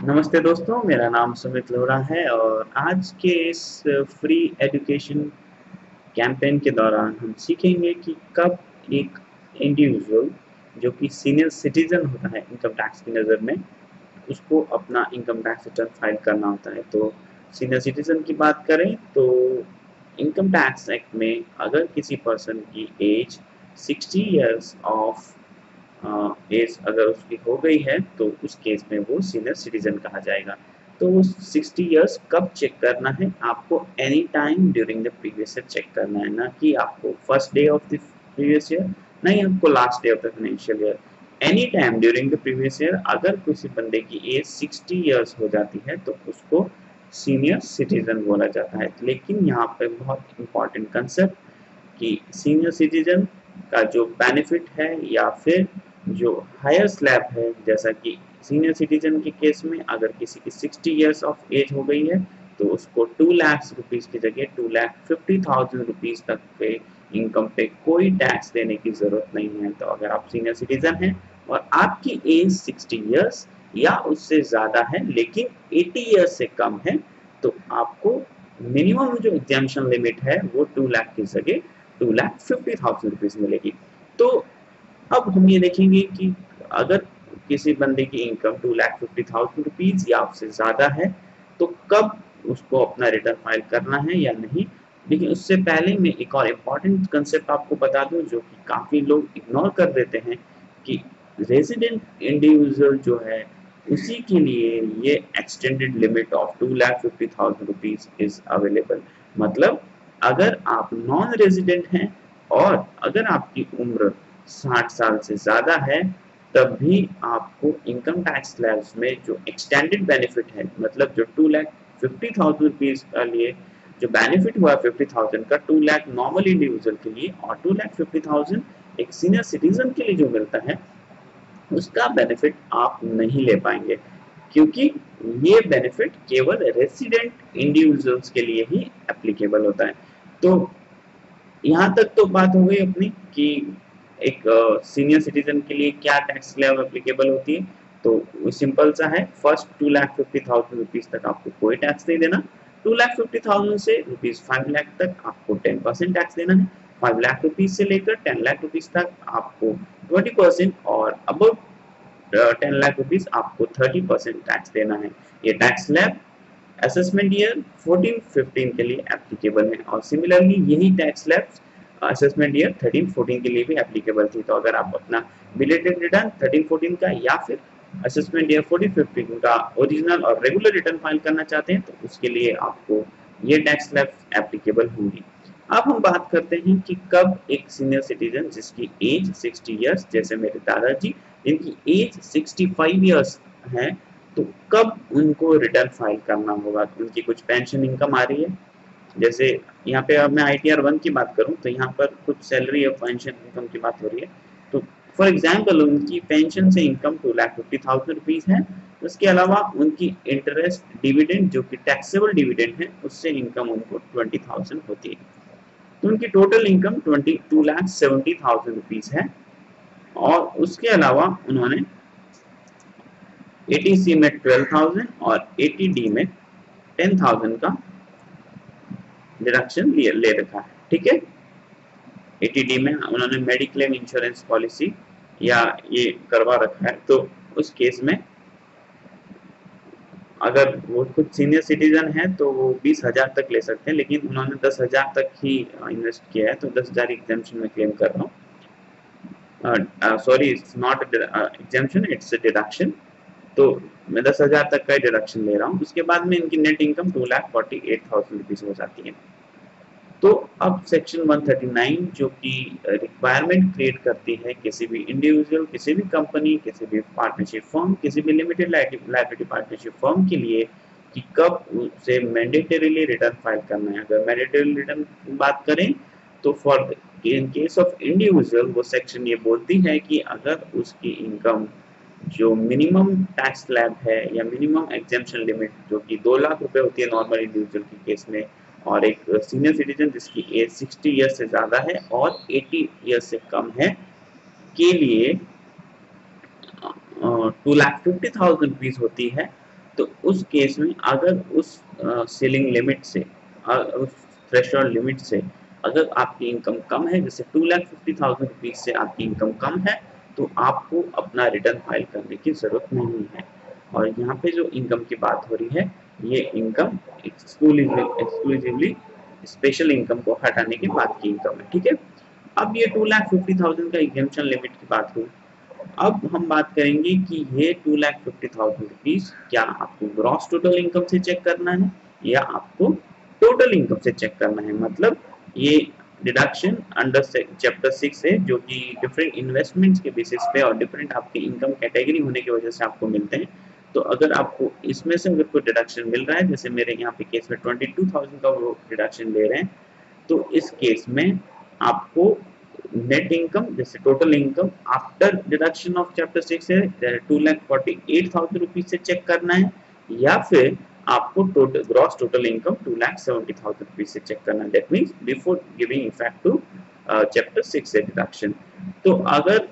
नमस्ते दोस्तों, मेरा नाम सुमित लोहरा है और आज के इस फ्री एजुकेशन कैंपेन के दौरान हम सीखेंगे कि कब एक इंडिविजुअल जो कि सीनियर सिटीजन होता है इनकम टैक्स की नज़र में, उसको अपना इनकम टैक्स रिटर्न फाइल करना होता है। तो सीनियर सिटीजन की बात करें तो इनकम टैक्स एक्ट में अगर किसी पर्सन की एज 60 इयर्स ऑफ एज अगर उसकी हो गई है तो उस केस में वो सीनियर सिटीजन कहा जाएगा। तो 60 इयर्स कब चेक करना है आपको? Any time during the previous year check करना है, ना कि आपको first day of the previous year, नहीं आपको last day of the financial year. Any time during the previous year अगर किसी बंदे की एज 60 इयर्स हो जाती है तो उसको सीनियर सिटीजन बोला जाता है। लेकिन यहाँ पे बहुत इंपॉर्टेंट कंसेप्ट कि सीनियर सिटीजन का जो बेनिफिट है या फिर जो हायर स्लैब है, जैसा कि सीनियर सिटीजन के केस में अगर किसी की 60 इयर्स ऑफ एज हो गई है तो उसको 2 लाख रुपीज़ की जगह 2,50,000 रुपीज़ तक पे इनकम पे कोई टैक्स देने की ज़रूरत नहीं है। तो अगर आप सीनियर सिटीजन हैं और आपकी एज 60 इयर्स या उससे ज़्यादा है लेकिन 80 इयर्स से कम है तो आपको मिनिमम जो एग्जेम्पशन लिमिट है वो 2 लाख की जगह 2,50,000 रुपीज़ मिलेगी। तो अब हम ये देखेंगे कि अगर किसी बंदे की इनकम 2,50,000 रुपीज़ या उससे ज़्यादा है तो कब उसको अपना रिटर्न फाइल करना है या नहीं। लेकिन उससे पहले मैं एक और इम्पॉर्टेंट कंसेप्ट आपको बता दूं जो कि काफ़ी लोग इग्नोर कर देते हैं कि रेजिडेंट इंडिविजुअल जो है उसी के लिए ये extended limit of 2,50,000 rupees is available. मतलब अगर आप नॉन रेजिडेंट हैं और अगर आपकी उम्र 60 साल से ज़्यादा है तब भी आपको इनकम टैक्स स्लैब्स में जो एक्सटेंडेड बेनिफिट है, मतलब जो 2,50,000 रुपीज़ का लिए जो बेनिफिट हुआ 50,000 का, 2 लाख नॉर्मल इंडिविजुअल के लिए और 2,50,000 एक सीनियर सिटीजन के लिए जो मिलता है उसका बेनिफिट आप नहीं ले पाएंगे, क्योंकि ये बेनिफिट केवल रेसिडेंट इंडिविजुअल्स के लिए ही एप्लीकेबल होता है। तो यहाँ तक तो बात हो गई अपनी कि एक सीनियर सिटीजन के लिए क्या टैक्स स्लैब एप्लीकेबल होती है। तो सिंपल सा है, फर्स्ट 2,50,000 रुपीज तक आपको कोई टैक्स नहीं देना। 2,50,000 से रुपीज 5 लाख तक आपको 10% टैक्स देना है। 5 लाख रुपीज से लेकर 10 लाख रुपीज तक आपको 20% और अबव 10 लाख रुपीज आपको 30% टैक्स देना है। ये टैक्स स्लैब असेसमेंट ईयर 14-15 के लिए एप्लीकेबल है और सिमिलरली यही टैक्स स्लैब असेसमेंट ईयर 13-14 के लिए भी एप्लीकेबल थी। तो अगर आप अपना बिलेटेड रिटर्न 13-14 का या फिर असेसमेंट ईयर 14-15 का ओरिजिनल और रेगुलर रिटर्न फाइल करना चाहते हैं तो उसके लिए आपको ये टैक्स स्लैब एप्लीकेबल होंगी। अब हम बात करते हैं कि कब एक सीनियर सिटीजन जिसकी एज 60 इयर्स, जैसे मेरे दादाजी जिनकी एज 65 इयर्स है, तो कब उनको रिटर्न फाइल करना होगा। उनकी कुछ पेंशन इनकम आ रही है, जैसे यहाँ पे अब मैं ITR 1 की बात करूँ तो यहाँ पर कुछ सैलरी और पेंशन इनकम की बात हो रही है। तो फॉर एग्जाम्पल उनकी पेंशन से इनकम 2,50,000 रुपीज़ है। उसके अलावा उनकी इंटरेस्ट डिविडेंड जो कि टैक्सेबल डिविडेंड है उससे इनकम उनको 20,000 होती है। तो उनकी टोटल इनकम 2,70,000 रुपीज़ है। और उसके अलावा उन्होंने 80C में 12,000 और 80D में 10,000 का डिडक्शन ले रखा है। ठीक है, 80D में उन्होंने मेडिक्लेम इंश्योरेंस पॉलिसी या ये करवा रखा है। तो उस केस में अगर वो कुछ सीनियर सिटीजन है तो वो 20,000 तक ले सकते हैं, लेकिन उन्होंने 10,000 तक ही इन्वेस्ट किया है तो 10,000 एग्जेम्पशन में क्लेम कर रहा हूँ। Sorry, it's not exemption, it's deduction. तो मैं 10,000 तक का डिडक्शन ले रहा हूँ। उसके बाद में इनकी नेट इनकम 2,48,000 रुपीज हो जाती है। तो अब सेक्शन 139 जो कि रिक्वायरमेंट क्रिएट करती है किसी भी इंडिविजुअल, किसी भी कंपनी, किसी भी पार्टनरशिप फर्म, किसी भी लिमिटेड लायबिलिटी पार्टनरशिप फर्म के लिए कि कब उसे मैंडेटरीली रिटर्न फाइल करना है। अगर मैंडेटरी रिटर्न की बात करें तो for in case of individual वो सेक्शन ये बोलती है कि अगर उसकी इनकम जो मिनिमम टैक्स स्लैब है या मिनिमम एग्जेम्पशन लिमिट जो कि 2 लाख रुपए होती है नॉर्मल इंडिविजुअल के केस में, और एक सीनियर सिटीजन जिसकी एज 60 ईयर्स से ज़्यादा है और 80 ईयर्स से कम है के लिए 2,50,000 रुपीज़ होती है। तो उस केस में अगर उस सीलिंग लिमिट से उस थ्रेशोल्ड लिमिट से अगर आपकी इनकम कम है, जैसे 2,50,000 रुपीज से आपकी इनकम कम है, तो आपको अपना रिटर्न फाइल करने की जरूरत नहीं है। और यहाँ पे जो इनकम की बात हो रही है, ये इनकम एक्सक्लूसिवली स्पेशल इनकम को हटाने के बाद की इनकम है। ठीक है, अब ये 2,50,000 का एग्जेम्पशन लिमिट की बात हुई। अब हम बात करेंगे कि ये 2,50,000 रुपीज क्या आपको ग्रॉस टोटल इनकम से चेक करना है या आपको टोटल इनकम से चेक करना है। मतलब ये डिडक्शन अंडर चैप्टर 6 है, जो कि डिफरेंट इन्वेस्टमेंट्स के बेसिस पे और डिफरेंट आपके इनकम कैटेगरी होने की वजह से आपको मिलते हैं। तो अगर आपको इसमें से अगर कोई डिडक्शन मिल रहा है, जैसे मेरे यहाँ पे केस में 22,000 का वो डिडक्शन ले रहे हैं, तो इस केस में आपको नेट इनकम जैसे total income after deduction of chapter 6 है 2,48,000 रुपीज से चेक करना है, या फिर आपको total gross total income 2,70,000 rupees से चेक करना है। That means before giving effect to chapter 6 से डिडक्शन। तो अगर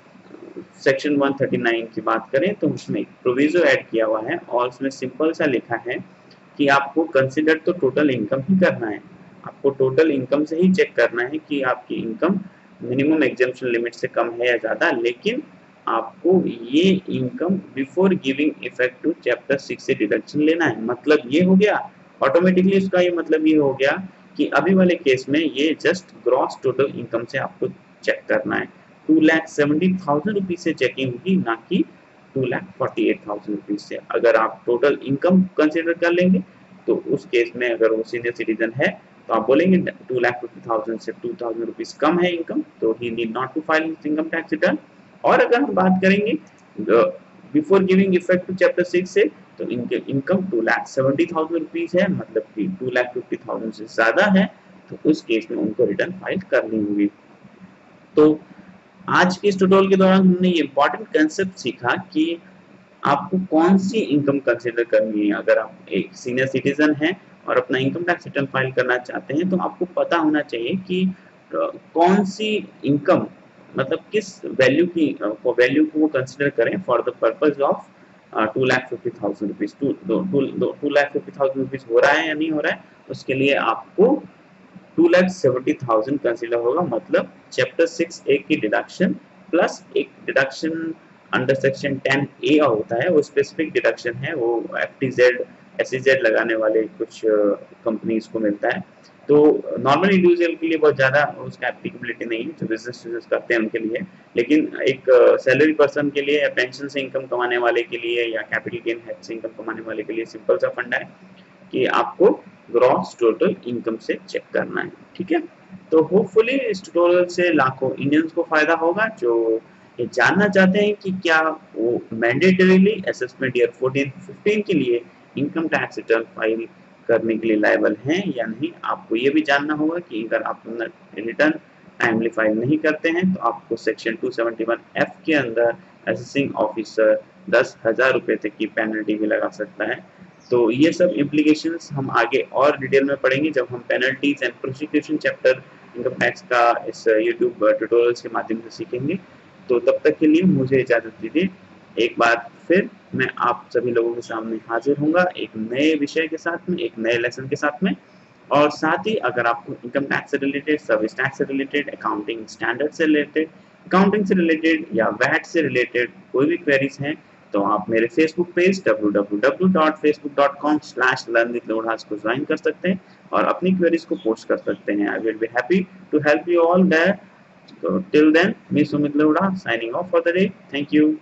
सेक्शन 139 की बात करें तो उसमें एक प्रोविजो ऐड किया हुआ है और उसमें सिंपल सा लिखा है कि आपको कंसिडर तो टोटल इनकम ही करना है। आपको टोटल इनकम से ही चेक करना है कि आपकी इनकम मिनिमम एग्जेम्पशन लिमिट से कम है या ज्यादा, लेकिन आपको ये income before giving effect to chapter 6 से डिडक्शन लेना है। मतलब ये हो गया ऑटोमेटिकली, इसका ये मतलब ये हो गया कि अभी वाले केस में ये जस्ट ग्रॉस टोटल इनकम से आपको चेक करना है। 2,70,000 रुपीज से चेकिंग होगी, ना कि 2,48,000 रुपीज से। अगर आप टोटल इनकम कंसिडर कर लेंगे तो उस केस में अगर वो सीनियर सिटीजन है तो आप बोलेंगे 2,50,000 से 2,000 रुपीज कम है इनकम, तो he need not to file income tax return. और अगर हम बात करेंगे before giving effect to chapter 6 से, तो इनके इनकम 2,70,000 रुपीज है, मतलब कि 2,50,000 से ज्यादा है, तो उस केस में उनको रिटर्न फाइल करनी होगी। तो आज के इस ट्यूटोरियल के दौरान हमने ये इंपॉर्टेंट कंसेप्ट सीखा कि आपको कौन सी इनकम कंसीडर करनी है। अगर आप एक सीनियर सिटीजन हैं और अपना इनकम टैक्स रिटर्न फाइल करना चाहते हैं, तो आपको पता होना चाहिए कि कौन सी इनकम, मतलब किस वैल्यू की वैल्यू को वो कंसीडर करें for the purpose of 2,50,000 rupees. 2,50,000 rupees हो रहा है या नहीं हो रहा है, उसके लिए आपको 2,70,000 कंसीडर होगा। मतलब चैप्टर 6A की डिडक्शन प्लस एक डिडक्शन अंडर सेक्शन 10A होता है, वो स्पेसिफिक डिडक्शन है, वो FTZ SEZ लगाने वाले कुछ कंपनीज को मिलता है। तो नॉर्मल इंडिविजुअल के लिए बहुत ज्यादा उसका एप्लीकेबिलिटी नहीं है, जो बिजनेस करते हैं उनके लिए। लेकिन एक सैलरी पर्सन के लिए या पेंशन से इनकम कमाने वाले के लिए या कैपिटल गेन से इनकम कमाने वाले के लिए सिंपल सा फंडा है कि आपको ग्रॉस टोटल इनकम से चेक करना है। ठीक है, तो होपफुली इस ट्यूटोरियल से लाखों इंडियंस को फायदा होगा जो ये जानना चाहते हैं कि क्या वो मैंडेटरीली असेसमेंट ईयर 14-15 के लिए इनकम टैक्स रिटर्न फाइल करने के लिए लायबल हैं या नहीं। आपको ये भी जानना होगा कि अगर आप रिटर्न टाइमली फाइल नहीं करते हैं तो आपको सेक्शन 271F के अंदर असेसिंग ऑफिसर 10,000 रुपए तक की पेनल्टी भी लगा सकता है। तो ये सब इम्प्लीकेशंस हम आगे और डिटेल में पढ़ेंगे जब हम penalties and prosecution chapter income tax का इस यूट्यूब ट्यूटोरियल्स के माध्यम से सीखेंगे। तो तब तक के लिए मुझे इजाजत दीजिए। एक बार फिर मैं आप सभी लोगों के सामने हाजिर होऊंगा एक नए विषय के साथ में, एक नए लेसन के साथ में। और साथ ही अगर आपको इनकम टैक्स से रिलेटेड, सर्विस टैक्स से रिलेटेड, अकाउंटिंग स्टैंडर्ड से रिलेटेड, अकाउंटिंग से रिलेटेड या वैट से रिलेटेड कोई भी क्वेरीज हैं, तो आप मेरे फेसबुक पेज www.facebook.com/learnwithlodhas को ज्वाइन कर सकते हैं और अपनी क्वेरीज को पोस्ट कर सकते हैं। I will be happy to help you all there. Till then, me Sumit Lodha signing off for the day. Thank you.